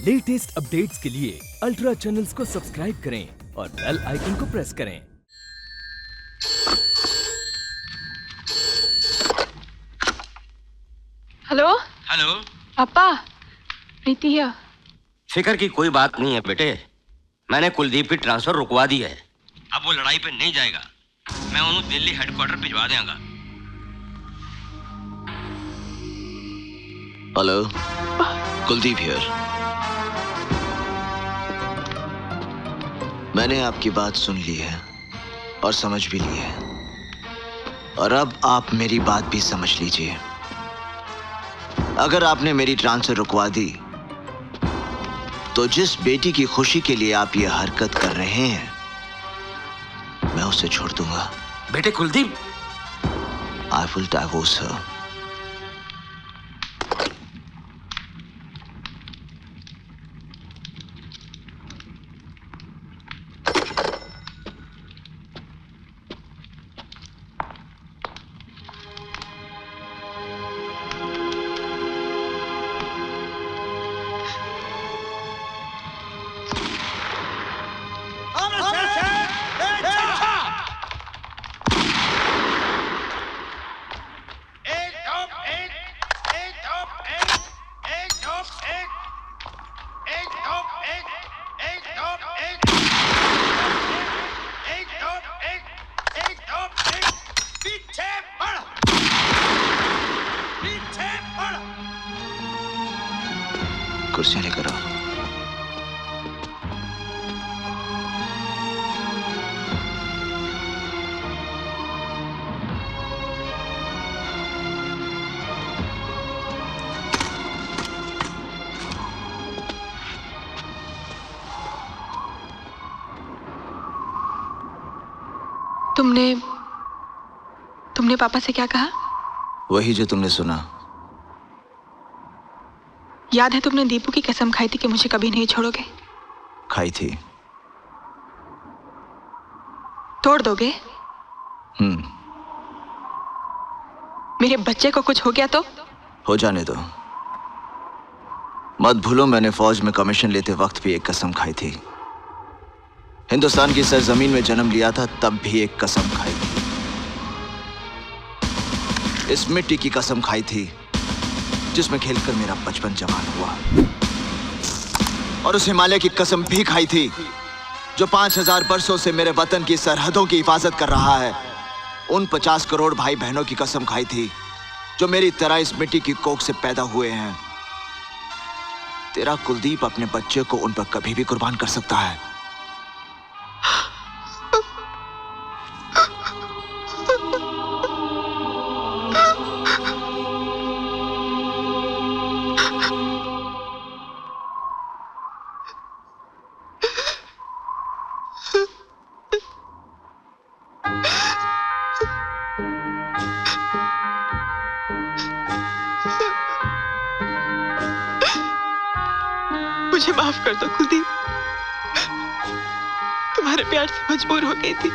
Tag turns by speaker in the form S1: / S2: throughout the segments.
S1: Latest updates के लिए ultra channels को सब्सक्राइब करें और बेल आइकन को प्रेस करें।
S2: हेलो
S3: हेलो
S2: पापा, प्रीति है।
S3: फिक्र की कोई बात नहीं है बेटे, मैंने कुलदीप की ट्रांसफर रुकवा दी है। अब वो लड़ाई पे नहीं जाएगा, मैं उन्हें दिल्ली हेडक्वार्टर भिजवा देगा।
S4: Hello, Kuldeep here. मैंने आपकी बात सुन ली है और समझ भी ली है, और अब आप मेरी बात भी समझ लीजिए। अगर आपने मेरी ट्रांसफर रुकवा दी तो जिस बेटी की खुशी के लिए आप ये हरकत कर रहे हैं, मैं उसे छोड़ दूंगा।
S3: बेटे कुलदीप,
S4: आई विल डाइवोर्स हर। कुर्सियां लेकर आओ।
S2: तुमने पापा से क्या कहा?
S4: वही जो तुमने सुना।
S2: याद है तुमने दीपू की कसम खाई थी कि मुझे कभी नहीं छोड़ोगे?
S4: खाई थी।
S2: तोड़ दोगे? मेरे बच्चे को कुछ हो गया तो?
S4: हो जाने दो। मत भूलो, मैंने फौज में कमीशन लेते वक्त भी एक कसम खाई थी। हिंदुस्तान की सरजमीन में जन्म लिया था, तब भी एक कसम खाई थी। इस मिट्टी की कसम खाई थी जिसमें खेलकर मेरा बचपन जवान हुआ, और उस हिमालय की कसम भी खाई थी जो 5000 वर्षों से मेरे वतन की सरहदों की हिफाजत कर रहा है। उन 50 करोड़ भाई बहनों की कसम खाई थी जो मेरी तरह इस मिट्टी की कोख से पैदा हुए हैं। तेरा कुलदीप अपने बच्चे को उन पर कभी भी कुर्बान कर सकता है।
S2: मुझे माफ कर दो कुलदीप, तुम्हारे प्यार से मजबूर हो गई थी।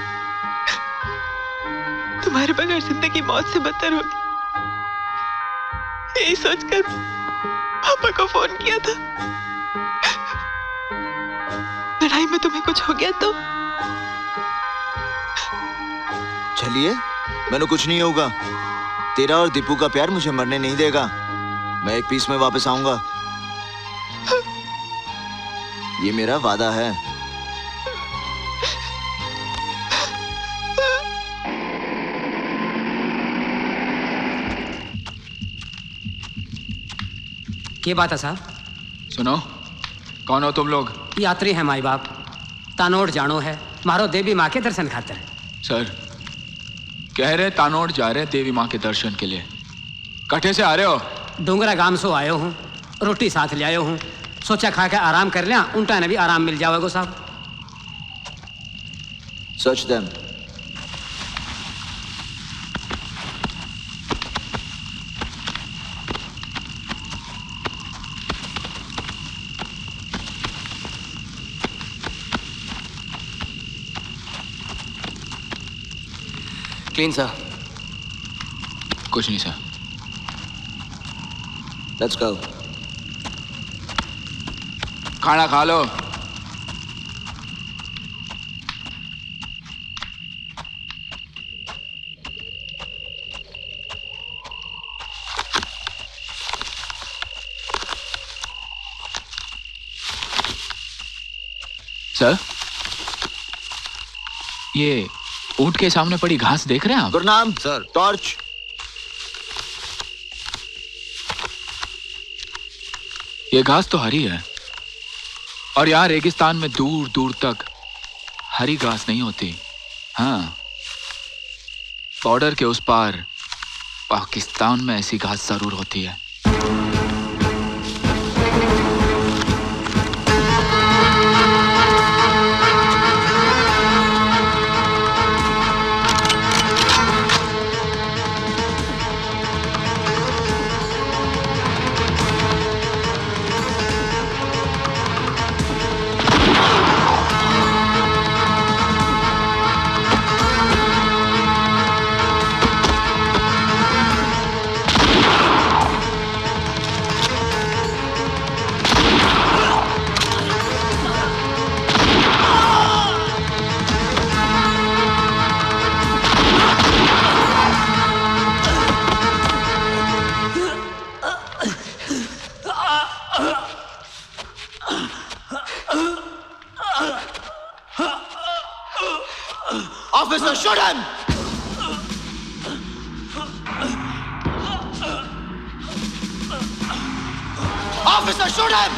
S2: तुम्हारे बगैर जिंदगी मौत से बदतर होगी, यही सोचकर पापा को फोन किया था। लड़ाई में तुम्हें कुछ हो गया तो?
S4: चलिए, मैंने कुछ नहीं होगा। तेरा और दीपू का प्यार मुझे मरने नहीं देगा। मैं एक पीस में वापस आऊंगा, ये मेरा वादा है।
S5: ये बात है साहब।
S6: सुनो, कौन हो तुम लोग?
S5: यात्री हैं माई बाप, तानोड़ जानो है, मारो देवी माँ के दर्शन खातिर।
S6: सर कह रहे तानोड़ जा रहे देवी माँ के दर्शन के लिए। कठे से आ रहे हो?
S5: डूंगरा गांव से आयो हूँ, रोटी साथ ले आयो हूँ, सोचा खा के आराम कर लिया, उल्टा ने भी आराम मिल जाएगा साहब।
S4: Search them.
S3: Clean sir.
S6: कुछ नहीं सर।
S4: Let's go.
S6: खाना खा लो। सर, ये ऊंट के सामने पड़ी घास देख रहे हैं आप?
S4: Gurnam sir, torch.
S6: ये घास तो हरी है और यहाँ रेगिस्तान में दूर दूर तक हरी घास नहीं होती। हाँ, बॉर्डर के उस पार पाकिस्तान में ऐसी घास जरूर होती है।
S4: Officer, shoot him! Officer, shoot him!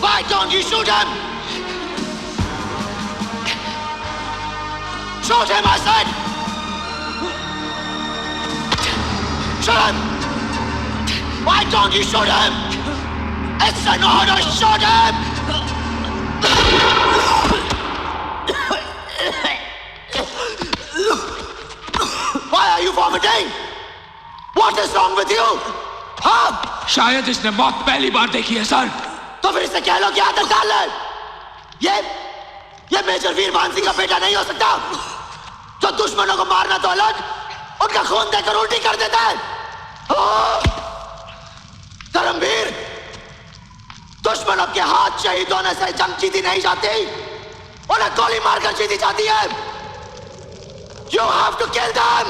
S4: Why don't you shoot him? Shoot him, I said! Shoot him! Why don't you shoot him? It's an order, shoot him! Why are you vomiting? What is wrong with you? हाँ?
S6: शायद इसने मौत पहली बार देखी है sir.
S4: तो फिर इसे कह लो कि आदत डाल ले। ये मेजर वीर मान सिंह का बेटा नहीं हो सकता जो दुश्मनों को मारना तो अलग, उनका खून देकर उल्टी कर देता है। धर्मवीर, दुश्मनों के हाथ शहीद होने से जंग जीती नहीं जाती, उन्हें गोली मारकर जीती जाती है। You have to kill them.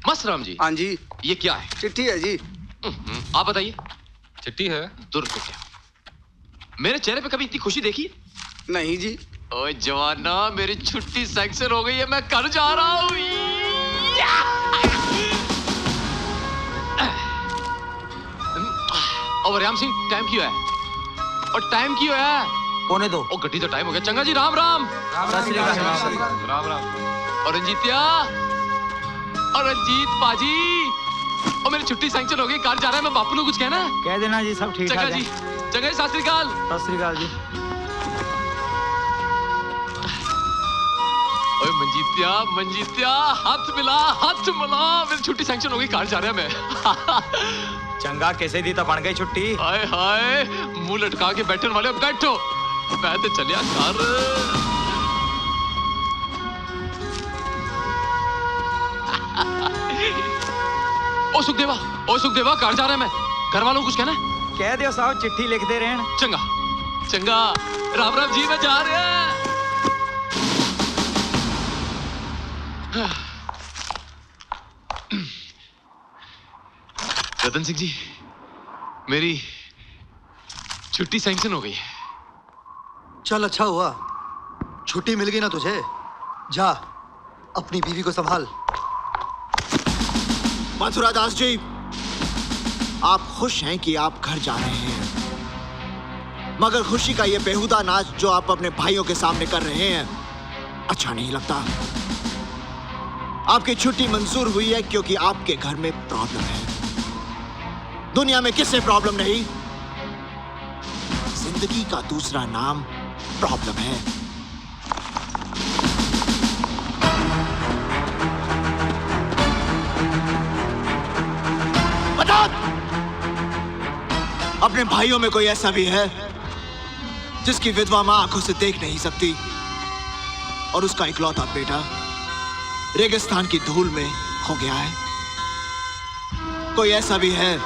S7: Mastram जी।
S8: हाँ जी।
S7: ये क्या है?
S8: चिट्ठी है जी।
S7: आप बताइए। चिट्ठी है? दूर को क्या? मेरे चेहरे पे कभी इतनी खुशी देखी?
S8: नहीं जी।
S7: ओए जवाना, मेरी छुट्टी सैंक्शन हो गई है, मैं घर जा रहा हूँ। और राम सिंह, टाइम क्यों है? और टाइम क्यों है?
S8: 1:45।
S7: ओ गड्डी तो टाइम हो गया। चंगा जी, राम राम। राम राम। और रंजीतिया, और रंजीत पाजी, और मेरी छुट्टी सैंक्शन हो गई, कार जा रहा है। मैं बापू ने कुछ कहना है?
S8: कह देना जी, सब ठीक ठाक है।
S7: चंगा जी, चंगा जी, सत श्री अकाल।
S8: सत श्री अकाल जी।
S7: ओए मंजीतिया, हाथ मिला, मेरी छुट्टी सैंक्शन हो गई, कार जा रहा है मैं।
S8: चंगा कैसे दी तो बन गई छुट्टी।
S7: हाय हाय, मुंह लटका के बैठने वाले, बैठो। मैं तो चलिया कार। ओ सुखदेवा, कार जा रहा है मैं। घर वालों को कुछ कहना है?
S8: कह दियो साहब, चिट्ठी लिख दे रहे हैं।
S7: चंगा, राम राम जी, मैं जा रहे हैं। रतन सिंह जी, मेरी छुट्टी सैंक्शन हो गई है।
S9: चल अच्छा हुआ, छुट्टी मिल गई ना तुझे। जा अपनी बीवी को संभाल।
S4: मथुरा दास जी, आप खुश हैं कि आप घर जा रहे हैं, मगर खुशी का ये बेहुदा नाच जो आप अपने भाइयों के सामने कर रहे हैं अच्छा नहीं लगता। आपकी छुट्टी मंजूर हुई है क्योंकि आपके घर में प्रॉब्लम है। दुनिया में किससे प्रॉब्लम नहीं? जिंदगी का दूसरा नाम प्रॉब्लम है। बताओ, अपने भाइयों में कोई ऐसा भी है जिसकी विधवा मां आंखों से देख नहीं सकती? और उसका इकलौता बेटा रेगिस्तान की धूल में खो गया है। कोई ऐसा भी है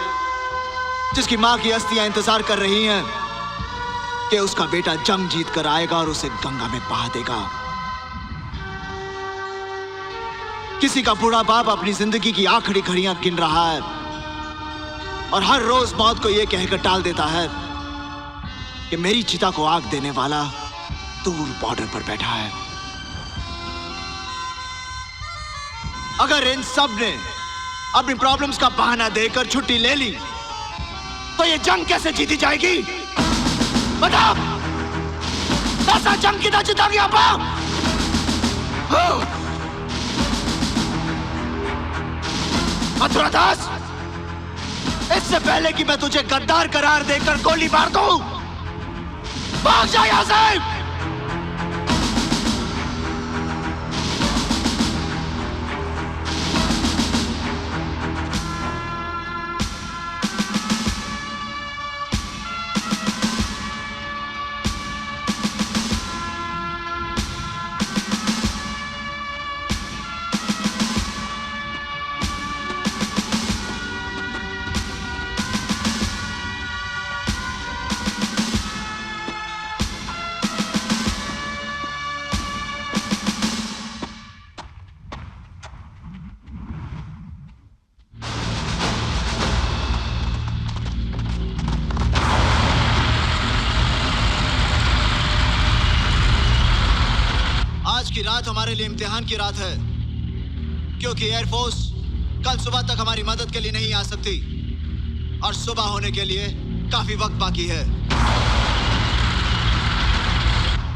S4: जिसकी मां की अस्थियां इंतजार कर रही हैं कि उसका बेटा जंग जीत कर आएगा और उसे गंगा में बहा देगा। किसी का बूढ़ा बाप अपनी जिंदगी की आखिरी घड़ियां गिन रहा है और हर रोज मौत को यह कहकर टाल देता है कि मेरी चिता को आग देने वाला दूर बॉर्डर पर बैठा है। अगर इन सब ने अपनी प्रॉब्लम्स का बहाना देकर छुट्टी ले ली तो ये जंग कैसे जीती जाएगी? बताओ, ऐसा जंग कितना जीता गया बाप? मथुरा दास, इससे पहले कि मैं तुझे गद्दार करार देकर गोली मार दूं, भाग जा यहां से। की रात हमारे लिए इम्तिहान की रात है, क्योंकि एयरफोर्स कल सुबह तक हमारी मदद के लिए नहीं आ सकती और सुबह होने के लिए काफी वक्त बाकी है।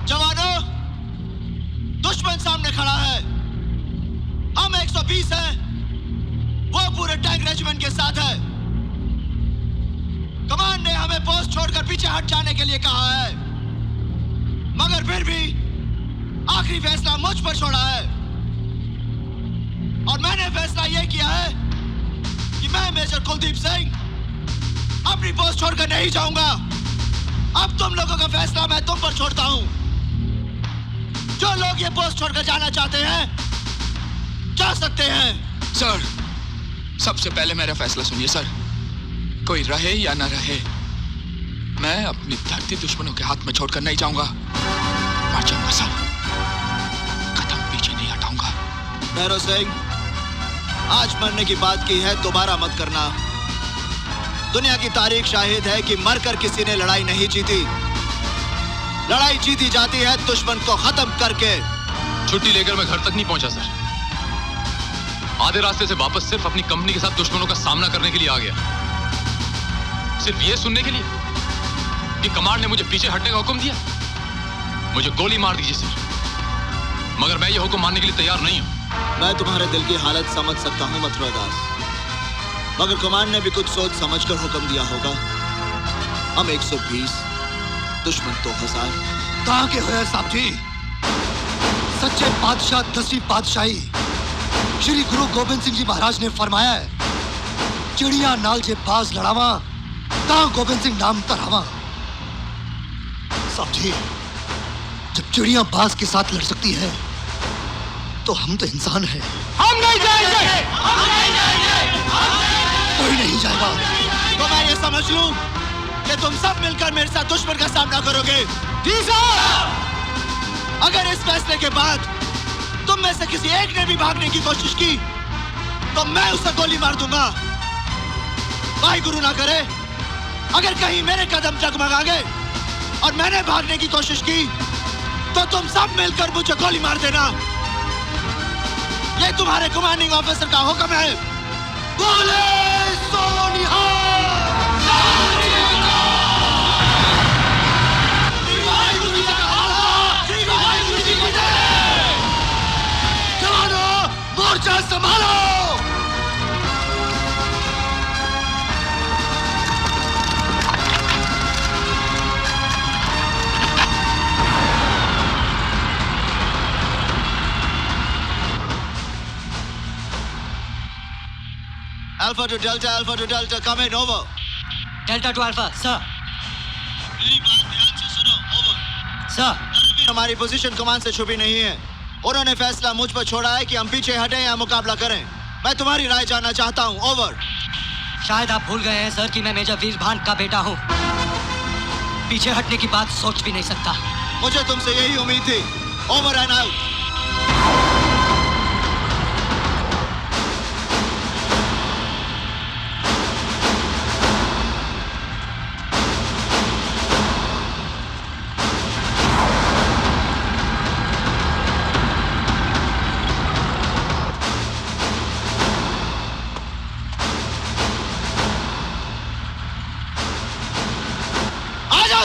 S4: जवानों, दुश्मन सामने खड़ा है। हम 120 हैं, वो पूरे टैंक रेजिमेंट के साथ है। कमान ने हमें पोस्ट छोड़कर पीछे हट जाने के लिए कहा है, मगर फिर भी आखिरी फैसला मुझ पर छोड़ा है और मैंने फैसला यह किया है कि मैं मेजर कुलदीप सिंह अपनी पोस्ट छोड़कर नहीं जाऊंगा। अब तुम लोगों का फैसला मैं तुम पर छोड़ता हूं। जो लोग ये पोस्ट छोड़कर जाना चाहते हैं जा सकते हैं।
S6: सर, सबसे पहले मेरा फैसला सुनिए सर। कोई रहे या ना रहे, मैं अपनी धरती दुश्मनों के हाथ में छोड़कर नहीं जाऊंगा। मर जाऊंगा सर, कदम पीछे नहीं हटाऊंगा।
S4: भैरव सिंह, आज मरने की बात की है, दोबारा मत करना। दुनिया की तारीख शाहिद है कि मरकर किसी ने लड़ाई नहीं जीती। लड़ाई जीती जाती है दुश्मन को खत्म करके।
S7: छुट्टी लेकर मैं घर तक नहीं पहुंचा सर। आधे रास्ते से वापस सिर्फ अपनी कंपनी के साथ दुश्मनों का सामना करने के लिए आ गया। सिर्फ ये सुनने के लिए कि कमांड ने मुझे पीछे हटने का हुक्म दिया। मुझे गोली मार दीजिए सर, मगर मैं ये हुक्म मानने के लिए तैयार नहीं हूं।
S4: मैं तुम्हारे दिल की हालत समझ सकता हूं मथुरा दास, मगर कमांड ने भी कुछ सोच समझकर हुक्म दिया होगा। हम 120, दुश्मन 2000।
S9: कहां के हुए साहब जी? सच्चे बादशाह 10वीं पातशाही श्री गुरु गोबिंद सिंह जी महाराज ने फरमाया है, चिड़िया नाल जे बाज लड़ावा ता गोबिंद सिंह नाम तरावा। साहब जी, जब चिड़िया बाज के साथ लड़ सकती है तो हम तो इंसान हैं।
S7: हम नहीं जाएंगे,
S9: कोई नहीं जाएगा।
S4: तो मैं ये समझ लूं कि तुम सब मिलकर मेरे साथ दुश्मन का सामना करोगे?
S7: जी सर।
S4: अगर इस फैसले के बाद तुम में से किसी एक ने भी भागने की कोशिश की तो मैं उसे गोली मार दूंगा। भाई गुरु ना करे, अगर कहीं मेरे कदम जगमगा गए और मैंने भागने की कोशिश की तो तुम सब मिलकर मुझे गोली मार देना। ये तुम्हारे कमांडिंग ऑफिसर का हुक्म है। बोले जवानों, मोर्चा संभालो। Alpha to Delta, come in, over.
S5: Delta two alpha sir.
S4: मेरी बात ध्यान से सुनो, over.
S5: सर।
S4: हमारी पोजीशन कमान से छुपी नहीं है। उन्होंने फैसला मुझ पर छोड़ा है कि हम पीछे हटें या मुकाबला करें। मैं तुम्हारी राय जानना चाहता हूं। ओवर।
S10: शायद आप भूल गए हैं सर कि मैं मेजर वीर भान का बेटा हूं। पीछे हटने की बात सोच भी नहीं सकता।
S4: मुझे तुमसे यही उम्मीद थी। Over and out.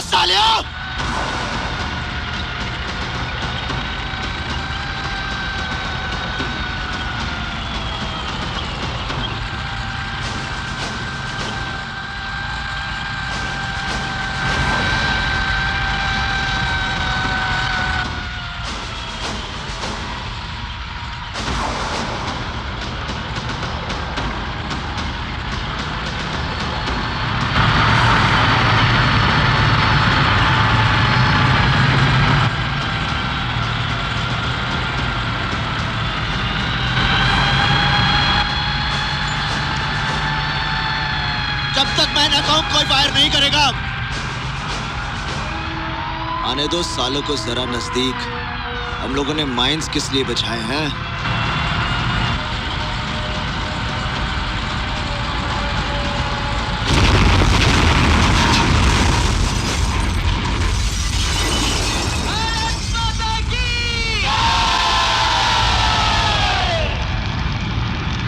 S4: सालियों! जब तक मैं न कहूं कोई फायर नहीं करेगा। आने दो सालों को जरा नजदीक। हम लोगों ने माइंस किस लिए बचाए हैं?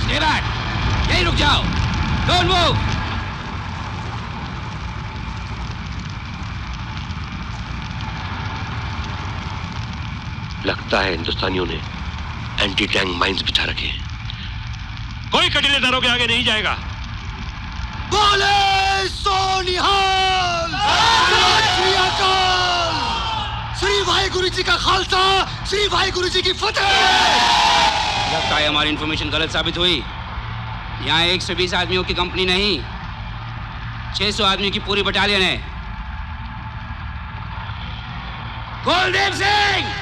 S5: Stay back! यहीं रुक जाओ। Don't move!
S3: लगता है हिंदुस्तानियों ने एंटी टैंक माइंस बिछा रखे हैं। कोई कटीले दरों के आगे नहीं जाएगा।
S9: बोले सोनिहाल! श्री अकाल! श्री वाहिगुरु जी का खालसा, श्री वाहिगुरु जी की फतेह!
S5: लगता है हमारी इंफॉर्मेशन गलत साबित हुई। यहाँ 120 आदमियों की कंपनी नहीं, 600 आदमियों की पूरी बटालियन है। कुलदीप सिंह,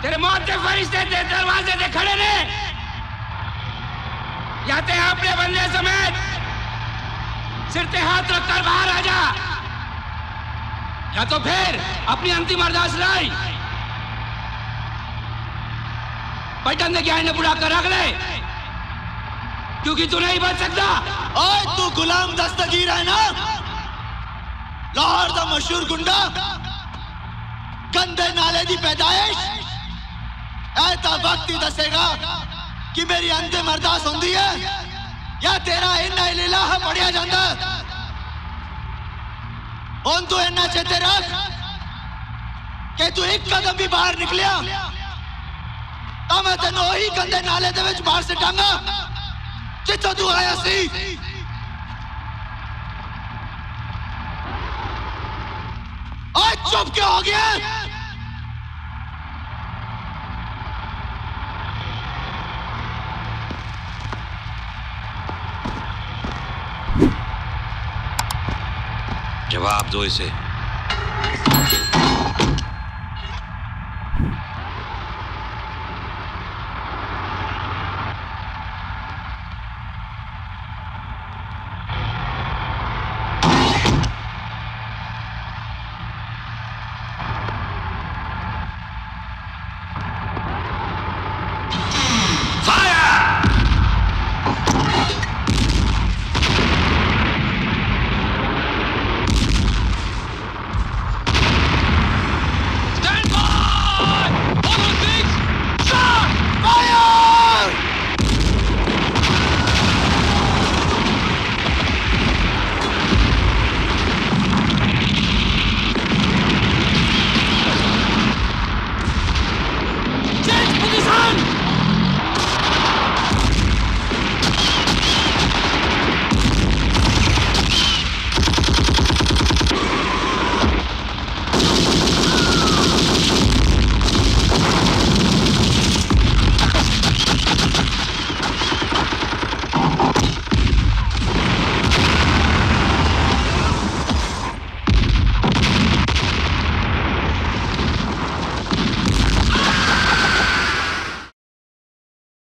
S5: तेरे मौत के फरिश्ते तेरे दरवाजे से खड़े ने। या ते अपने बंदे समेत सिर पे हाथ रखकर बाहर आ जा, या तो फिर अपनी अंतिम अरदास लाई पलटन ने क्या बुढ़ा कर रख ले, क्योंकि तू नहीं बच सकता।
S4: ओए तू गुलाम दस्तगीर है ना, लाहौर दा मशहूर गुंडा, गंदे नाले दी पैदाइश। ऐता वक्त ही दसेगा कि मेरी अंतिम अरदास होंदी है या तेरा इन्ना इलाहा पढ़िया जांदा। हुण तू इन्ना चेते रख कि तू एक कदम भी बाहर निकलिया तो मैं तेनों वही गंदे नाले दे विच बाहर सिटांगा जिथों तू आया सी। ओए चुप क्यों हो गया?
S3: जवाब दो इसे।